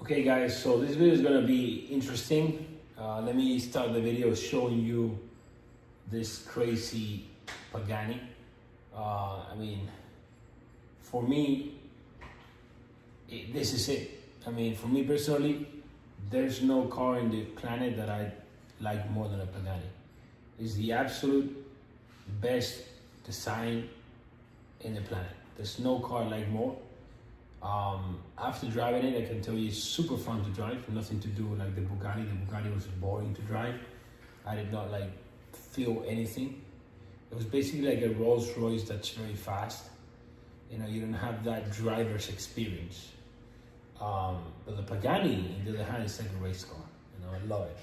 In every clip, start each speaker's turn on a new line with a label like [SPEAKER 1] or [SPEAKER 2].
[SPEAKER 1] Okay guys, so this video is gonna be interesting. Let me start the video showing you this crazy Pagani. For me, this is it. For me personally, there's no car in the planet that I like more than a Pagani. It's the absolute best design in the planet. There's no car I like more. After driving it, I can tell you it's super fun to drive. Nothing to do with like the Bugatti. The Bugatti was boring to drive. I did not feel anything. It was basically like a Rolls Royce that's very fast. You don't have that driver's experience. But the Pagani, on the other hand, is like a race car. I love it.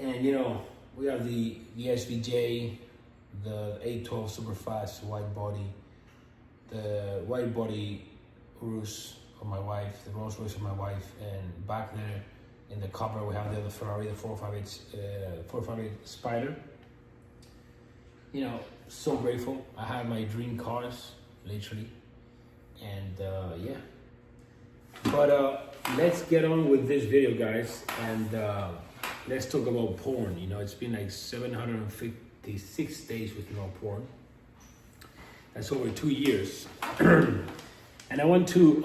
[SPEAKER 1] And we have the SVJ, the 812 super fast wide body, the wide body Urus of my wife, the Rolls Royce of my wife, and back there in the cover we have the other Ferrari, the 458 Spider. So grateful. I have my dream cars, literally, and yeah. But let's get on with this video, guys, and let's talk about porn. It's been like 756 days with no porn. That's over 2 years. And I want to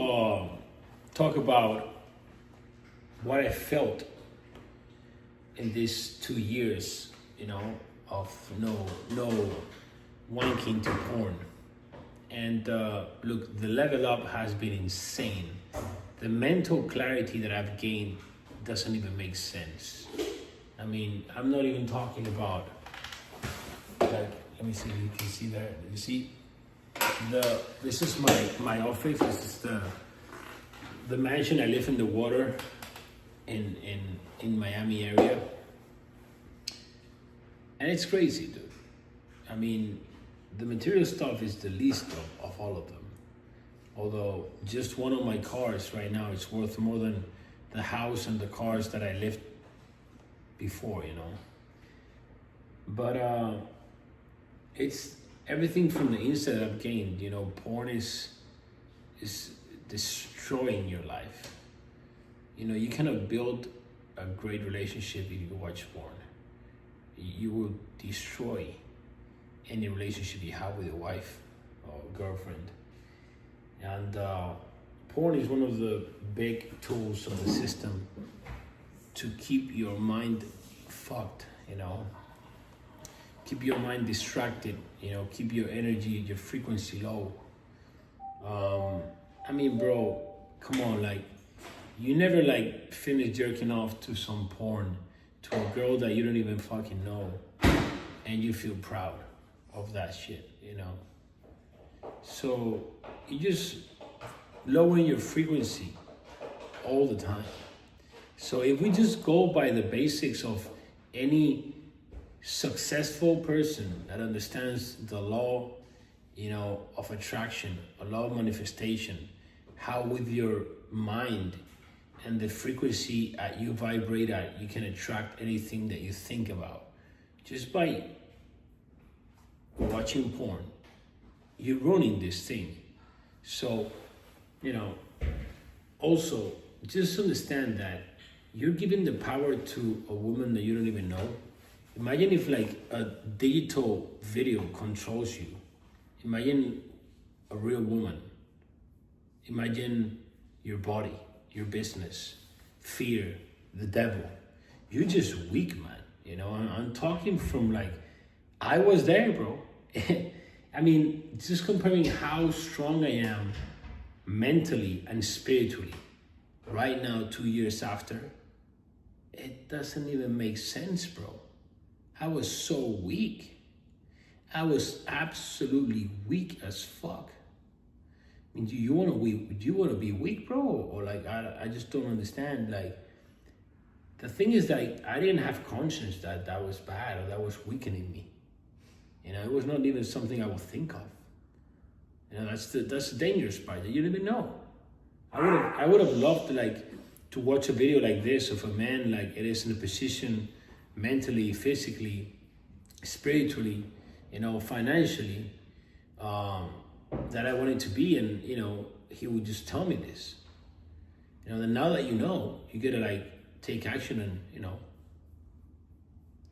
[SPEAKER 1] talk about what I felt in these 2 years, of no wanking to porn. And look, the level up has been insane. The mental clarity that I've gained doesn't even make sense. I'm not even talking about, let me see if you can see that. You see? This is my office. This is the mansion. I live in the water in Miami area, and it's crazy, dude. The material stuff is the least of all of them. Although just one of my cars right now is worth more than the house and the cars that I lived before, But it's everything from the inside that I've gained. Porn is destroying your life. You cannot build a great relationship if you watch porn. You will destroy any relationship you have with your wife or girlfriend. And porn is one of the big tools of the system to keep your mind fucked, keep your mind distracted, keep your energy, your frequency low. Bro, come on, you never finish jerking off to some porn to a girl that you don't even fucking know, and you feel proud of that shit, So you just lowering your frequency all the time. So if we just go by the basics of any successful person that understands the law, of attraction, a law of manifestation, how with your mind and the frequency you vibrate at, you can attract anything that you think about. Just by watching porn, you're ruining this thing. So, also just understand that you're giving the power to a woman that you don't even know. Imagine if a digital video controls you. Imagine a real woman. Imagine your body, your business, fear, the devil. You're just weak, man. I'm talking from I was there, bro. Just comparing how strong I am mentally and spiritually right now, 2 years after, it doesn't even make sense, bro. I was so weak. I was absolutely weak as fuck. Do you want to be weak, bro? Or I just don't understand. The thing is that I didn't have conscience that was bad or that was weakening me. It was not even something I would think of. That's the dangerous part, that you don't even know. I would have loved to watch a video like this of a man it is in a position mentally, physically, spiritually, financially, that I wanted to be, and he would just tell me this. then now that you know, you gotta like take action and,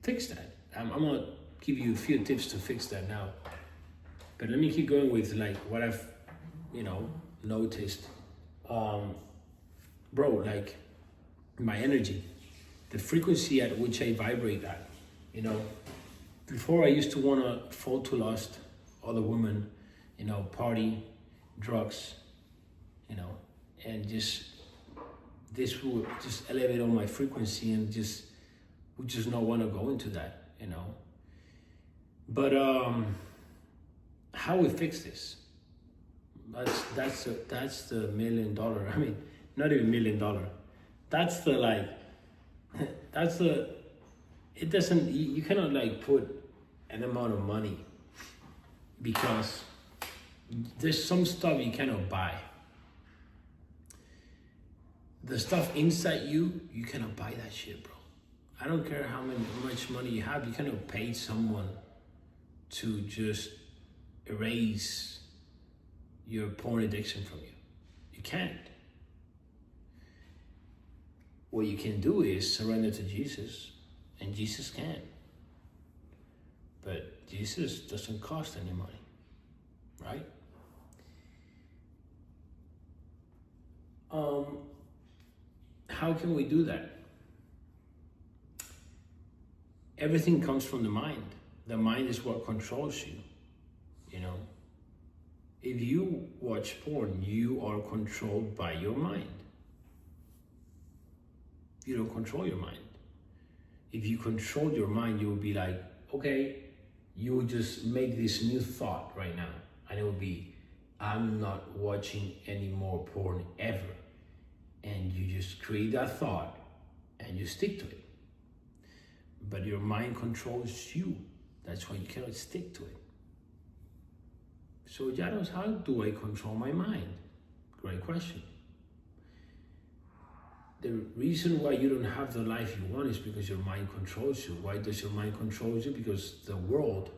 [SPEAKER 1] fix that. I'm gonna give you a few tips to fix that now. But let me keep going with like what I've, noticed. Bro, like my energy, the frequency at which I vibrate at, before I used to wanna fall to lust, other women, party, drugs, and this would just elevate on my frequency and would just not want to go into that, But how we fix this? That's the $1 million. I mean, not even $1 million. That's the it doesn't, you cannot like put an amount of money because there's some stuff you cannot buy. The stuff inside you cannot buy that shit, bro. I don't care how much money you have, you cannot pay someone to just erase your porn addiction from you. You can't. What you can do is surrender to Jesus, and Jesus can. But Jesus doesn't cost any money, right? How can we do that? Everything comes from the mind. The mind is what controls you, If you watch porn, you are controlled by your mind. You don't control your mind. If you control your mind, you will be like, okay, you will just make this new thought right now. And it will be, I'm not watching any more porn ever. And you just create that thought and you stick to it. But your mind controls you. That's why you cannot stick to it. So LLADOS, how do I control my mind? Great question. The reason why you don't have the life you want is because your mind controls you. Why does your mind control you? Because the world,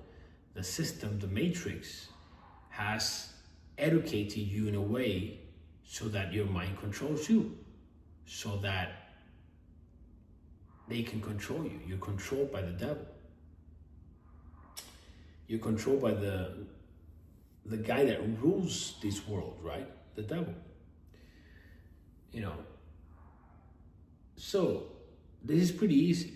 [SPEAKER 1] the system, the matrix has educated you in a way so that your mind controls you, so that they can control you. You're controlled by the devil. You're controlled by the guy that rules this world, right? The devil. So this is pretty easy.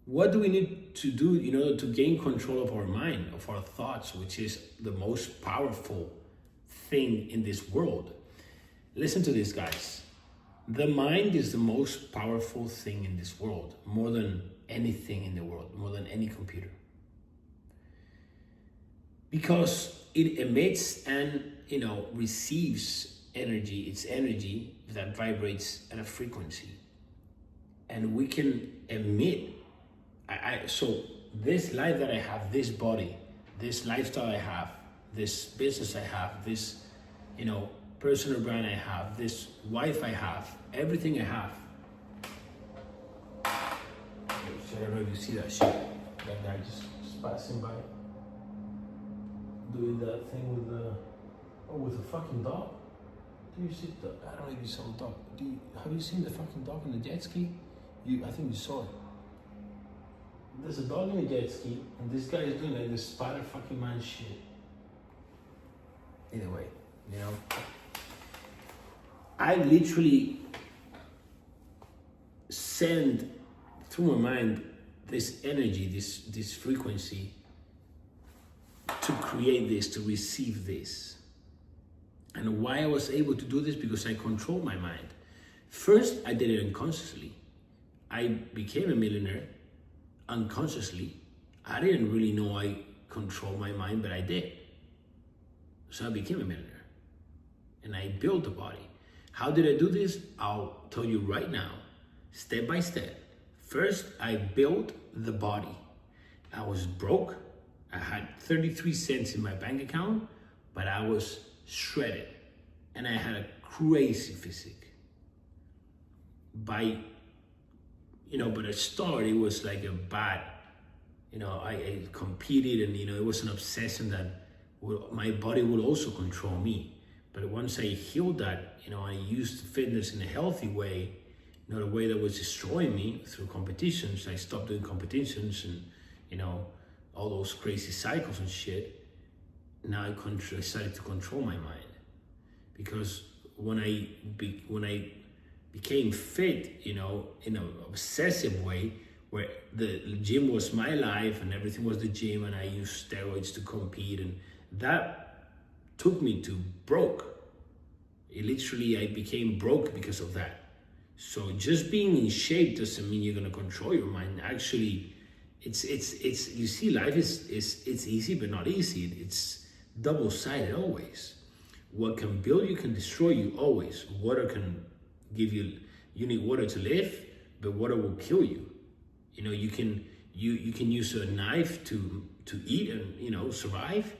[SPEAKER 1] What do we need to do in order to gain control of our mind, of our thoughts, which is the most powerful thing in this world? Listen to this, guys. The mind is the most powerful thing in this world, more than anything in the world, more than any computer. Because it emits and, receives energy. It's energy that vibrates at a frequency. And we can emit. So this life that I have, this body, this lifestyle I have, this business I have, this, personal brand I have, this wife I have, everything I have. I don't know if you see that shit. That guy just passing by, doing that thing with the fucking dog. Do you see the? I don't know if you saw the dog. Have you seen the fucking dog in the jet ski? I think you saw it. There's a dog in a jet ski, and this guy is doing like this Spider fucking Man shit. Either way, I literally send through my mind this energy, this frequency to create this, to receive this. And why I was able to do this? Because I control my mind. First, I did it unconsciously. I became a millionaire unconsciously. I didn't really know I controlled my mind, but I did. So I became a millionaire. And I built a body. How did I do this? I'll tell you right now, step by step. First, I built the body. I was broke. I had 33 cents in my bank account, but I was shredded. And I had a crazy physique. But at start, it was like a bad, I competed and, it was an obsession that my body would also control me. But once I healed that, I used fitness in a healthy way, not a way that was destroying me through competitions. I stopped doing competitions and, all those crazy cycles and shit. Now I decided to control my mind, because when I became fit, in an obsessive way, where the gym was my life and everything was the gym, and I used steroids to compete, and that took me to broke. I became broke because of that. So just being in shape doesn't mean you're gonna control your mind. Actually, it's you see, life is easy but not easy. It's double-sided always. What can build you can destroy you always. Water can give you need water to live, but water will kill you. You can use a knife to eat and survive,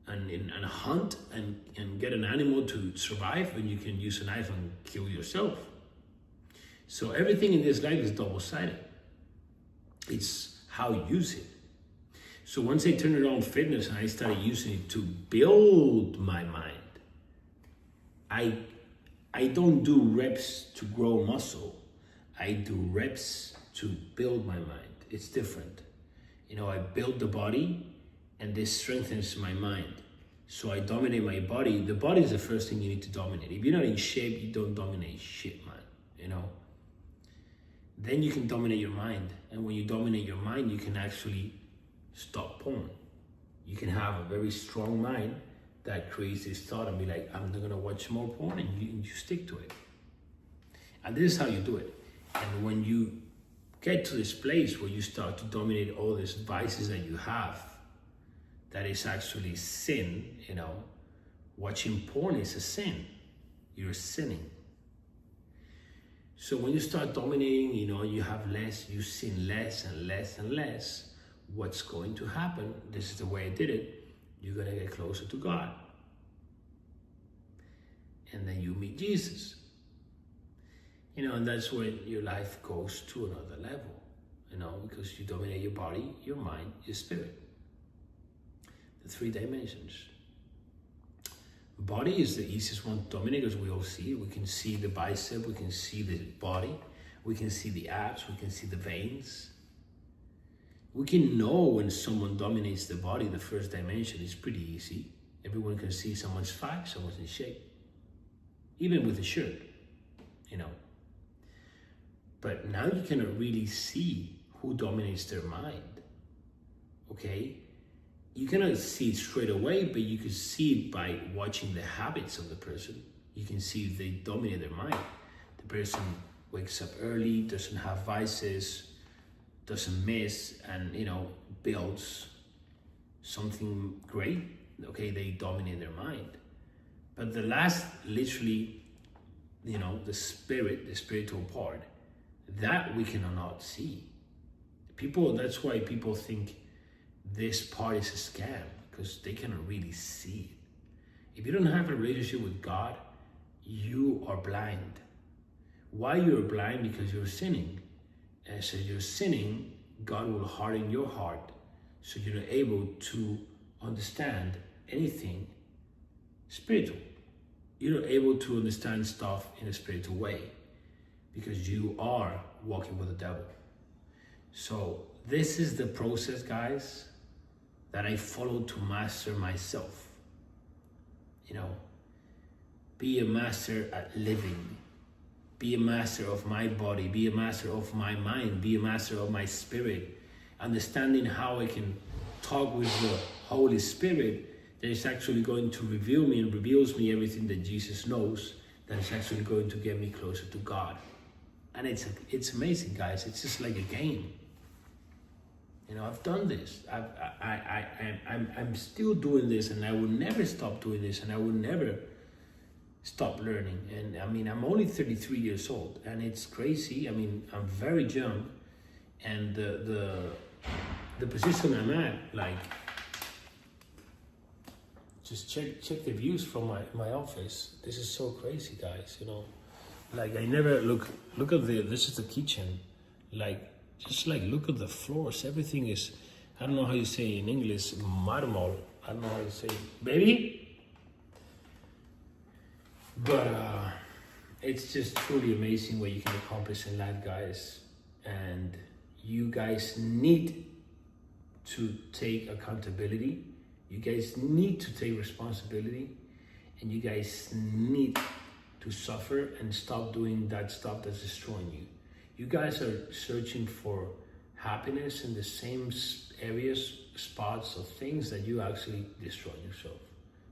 [SPEAKER 1] and hunt and get an animal to survive, and you can use a knife and kill yourself. So everything in this life is double-sided. It's how you use it. So once I turned around fitness and I started using it to build my mind, I don't do reps to grow muscle. I do reps to build my mind. It's different. I build the body, and this strengthens my mind. So I dominate my body. The body is the first thing you need to dominate. If you're not in shape, you don't dominate shit, man. Then you can dominate your mind. And when you dominate your mind, you can actually stop porn. You can have a very strong mind that creates this thought and be like, I'm not gonna watch more porn, and you stick to it. And this is how you do it. And when you get to this place where you start to dominate all these vices that you have, that is actually sin, watching porn is a sin. You're sinning. So when you start dominating, you have less, you sin less and less and less. What's going to happen, this is the way I did it, you're gonna get closer to God. And then you meet Jesus. And that's when your life goes to another level, because you dominate your body, your mind, your spirit. The 3 dimensions. Body is the easiest one to dominate, because we all see it. We can see the bicep, we can see the body, we can see the abs, we can see the veins. We can know when someone dominates the body, the first dimension is pretty easy. Everyone can see someone's fat, someone's in shape. Even with a shirt, But now you cannot really see who dominates their mind, okay? You cannot see it straight away, but you can see it by watching the habits of the person. You can see if they dominate their mind. The person wakes up early, doesn't have vices, doesn't miss, and builds something great. Okay, they dominate their mind. But the last, literally, the spiritual part, that we cannot see. That's why people think this part is a scam, because they cannot really see it. If you don't have a relationship with God, you are blind. Why you're blind? Because you're sinning. And so you're sinning, God will harden your heart, so you're not able to understand anything spiritual. You're not able to understand stuff in a spiritual way, because you are walking with the devil. So this is the process, guys, that I follow to master myself. Be a master at living. Be a master of my body. Be a master of my mind. Be a master of my spirit. Understanding how I can talk with the Holy Spirit that is actually going to reveal me and reveals me everything that Jesus knows, that is actually going to get me closer to God. And it's amazing, guys. It's just like a game. I've done this. I'm still doing this, and I will never stop doing this, and I will never stop learning. And I'm only 33 years old, and it's crazy. I'm very young, and the position I'm at, just check the views from my office. This is so crazy, guys. I never look at this is the kitchen. Just look at the floors. Everything is, I don't know how you say in English, marble. I don't know how you say, baby? But it's just truly amazing what you can accomplish in life, guys. And you guys need to take accountability. You guys need to take responsibility. And you guys need to suffer and stop doing that stuff that's destroying you. You guys are searching for happiness in the same areas, spots of things that you actually destroy yourself.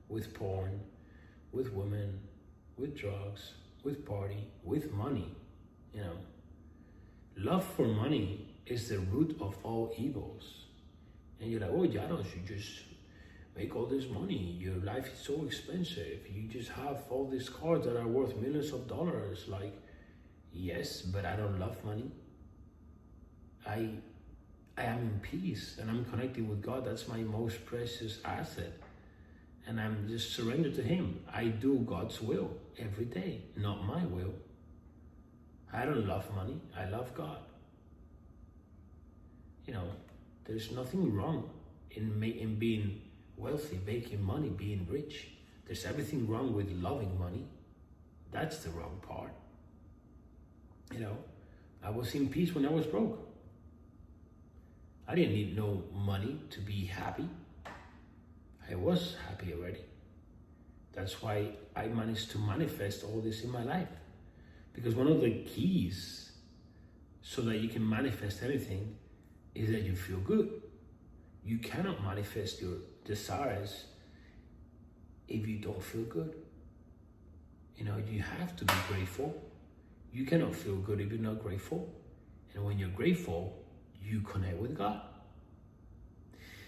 [SPEAKER 1] With porn, with women, with drugs, with party, with money. You know, love for money is the root of all evils. And you're like, oh, Janos, you just make all this money. Your life is so expensive. You just have all these cars that are worth millions of dollars. Like, yes, but I don't love money. I am in peace and I'm connected with God. That's my most precious asset. And I'm just surrendered to Him. I do God's will every day, not my will. I don't love money. I love God. You know, there's nothing wrong in being wealthy, making money, being rich. There's everything wrong with loving money. That's the wrong part. You know, I was in peace when I was broke. I didn't need no money to be happy. I was happy already. That's why I managed to manifest all this in my life. Because one of the keys so that you can manifest anything is that you feel good. You cannot manifest your desires if you don't feel good. You know, you have to be grateful. You cannot feel good if you're not grateful. And when you're grateful, you connect with God.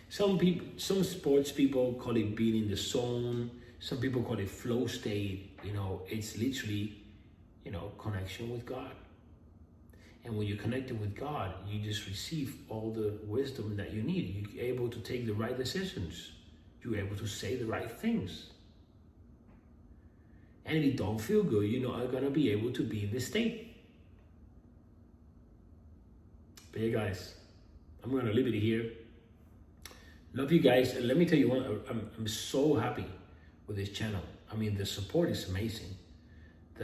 [SPEAKER 1] Some sports people call it being in the zone. Some people call it flow state. You know, it's literally, you know, connection with God. And when you're connected with God, you just receive all the wisdom that you need. You're able to take the right decisions. You're able to say the right things. And if you don't feel good, you're not going to be able to be in this state. But yeah, guys, I'm going to leave it here. Love you guys. And let me tell you one, I'm so happy with this channel. I mean, the support is amazing.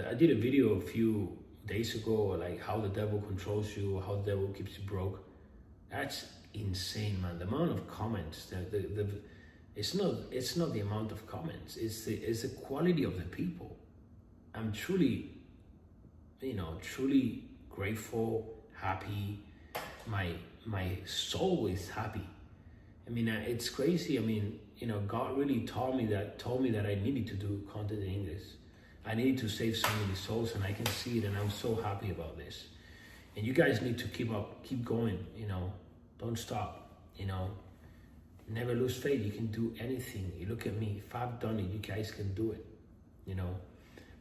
[SPEAKER 1] I did a video a few days ago, like how the devil controls you, how the devil keeps you broke. That's insane, man. The amount of comments, it's not the amount of comments, it's the quality of the people. I'm truly, you know, truly grateful, happy. My soul is happy. I mean, it's crazy. I mean, you know, God really told me that I needed to do content in English. I needed to save so many souls, and I can see it, and I'm so happy about this. And you guys need to keep going, you know, don't stop, you know, never lose faith. You can do anything. You look at me, if I've done it, you guys can do it, you know.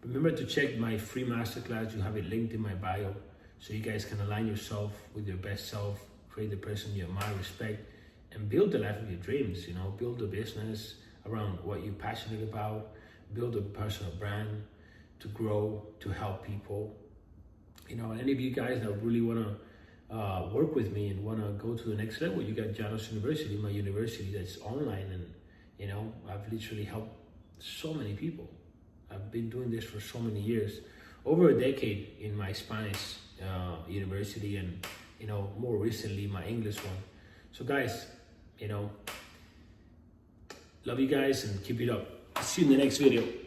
[SPEAKER 1] Remember to check my free masterclass. You have it linked in my bio, so you guys can align yourself with your best self, create the person you admire, respect, and build the life of your dreams, you know, build a business around what you're passionate about, build a personal brand to grow, to help people. You know, any of you guys that really want to work with me and want to go to the next level, you got Janos University, my university that's online, and you know, I've literally helped so many people. I've been doing this for so many years, over a decade in my Spanish university, and you know, more recently my English one. So guys, you know, love you guys and keep it up. See you in the next video.